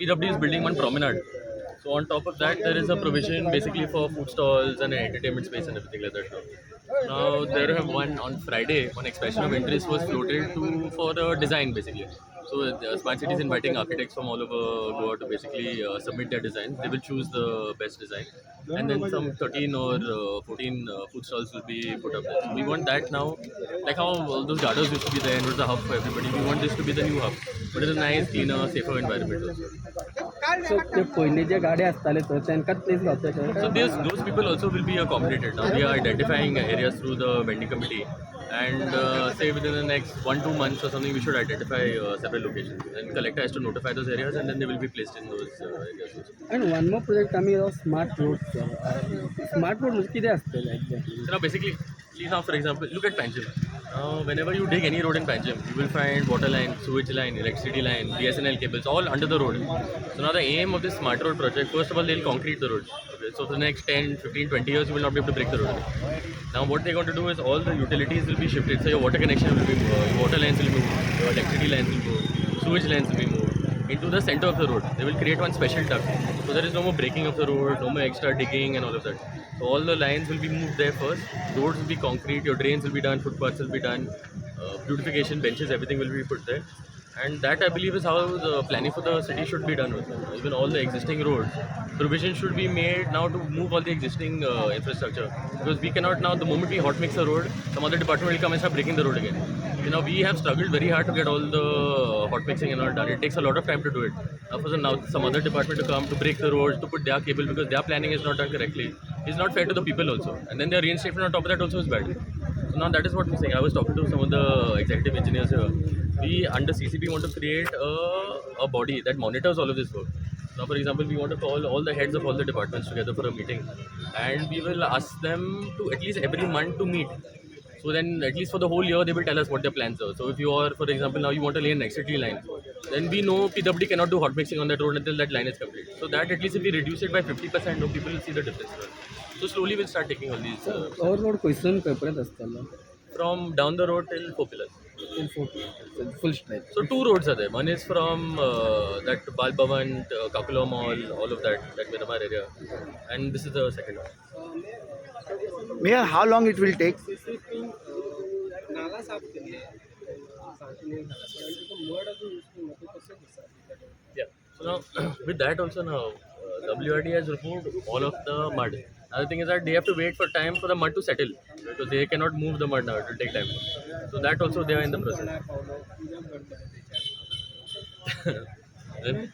PWD is building one promenade. So on top of that, there is a provision basically for food stalls and an entertainment space and everything like that. Now there have one on Friday, one expression of interest was floated to for design basically. So the Smart City is inviting architects from all over Goa to basically submit their designs. They will choose the best design, and then some 13 or 14 food stalls will be put up there. So we want that now, like how all those gardens used to be there and was a hub for everybody. We want this to be the new hub, but it's a nice, cleaner, safer environment also. सो ते पयलीं जे गाडे आसताले थंय तांकांच place गावता थंय. So those people also will be accommodated. Now we are identifying areas through the vending committee, and say within the next 1-2 months or something, we should identify several locations. And collector has to notify those areas, and then they will be placed in those areas. And one more project आमी smart road smart road म्हणजे कितें आसतलें exactly. So now basically, see now for example, look at Panjim. Whenever you dig any road in Panjim, you will find water line, sewage line, electricity line, BSNL cables, all under the road. So now the aim of this smart road project, first of all, they'll concrete the road. Okay, so for the next 10, 15, 20 years, you will not be able to break the road. Now what they're going to do is all the utilities will be shifted. So your water connection will be moved, your water lines will be moved, your electricity lines will be moved, sewage lines will be moved into the center of the road. They will create one special duct. So there is no more breaking of the road, no more extra digging and all of that. So all the lines will be moved there first. Roads will be concrete, your drains will be done, footpaths will be done, beautification benches, everything will be put there. And that I believe is how the planning for the city should be done also. Even all the existing roads, provision should be made now to move all the existing infrastructure. Because we cannot now, the moment we hot mix the road, some other department will come and start breaking the road again. You know, we have struggled very hard to get all the hot mixing and all done. It takes a lot of time to do it. Now some other department to come to break the roads, to put their cable because their planning is not done correctly. It's not fair to the people also. And then their reinstatement on top of that also is bad. So now that is what we're saying. I was talking to some of the executive engineers here. We under CCP want to create a body that monitors all of this work. Now, for example, we want to call all the heads of all the departments together for a meeting, and we will ask them to at least every month to meet. So then, at least for the whole year, they will tell us what their plans are. So if you are, for example, now you want to lay an electricity line, then we know PWD cannot do hot mixing on that road until that line is complete. So that at least if we reduce it by 50%, no people will see the difference. So slowly we'll start taking all these. और road खंयसून खंयपर्यंत आसतलो. From down the road till 4 pillars. Full stretch. So two roads are there. One is from that Bal Bhavan, Kakula Mall, all of that Miramar area, and this is the second one. Mayor, how long it will take? Yeah. So now with that also now WRD has removed all of the mud. Another thing is that they have to wait for time for the mud to settle because they cannot move the mud now. It will take time. So that also they are in the process. Then,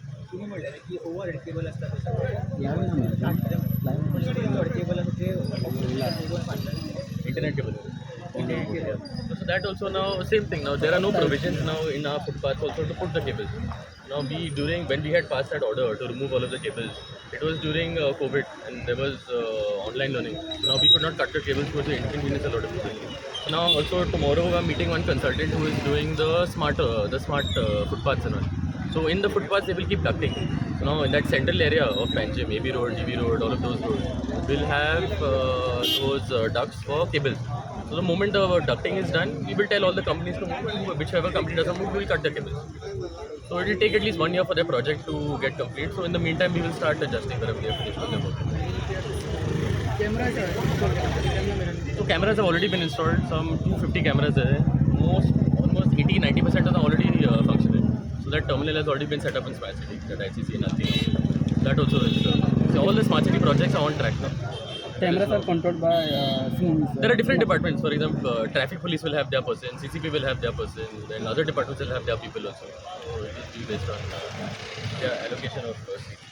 internet cable. Yeah. So that also now same thing. Now there are no provisions now in our footpaths also to put the cables. Now when we had passed that order to remove all of the cables, it was during COVID and there was online learning. So now we could not cut the cables because it inconvenienced a lot of people. So now also tomorrow I'm meeting one consultant who is doing the smart footpaths and all. So in the footpaths they will keep ducting. So now in that central area of Panjim, AB Road, GB Road, all of those roads will have those ducts for cables. So the moment the ducting is done, we will tell all the companies to move, and whichever company doesn't move, we will cut the cables. So it will take at least 1 year for their project to get complete. So in the meantime, we will start adjusting wherever they are finished with their work. So cameras have already been installed. Some 250 cameras are there. Almost 80-90% are already functioning. So that terminal has already been set up in Smart City, that ICC and Alti. That also is. So all the Smart City projects are on track now. Cameras are controlled by There are different departments. For example, traffic police will have their person, CCP will have their person, then other departments will have their people also. So it will be based on their allocation of seats.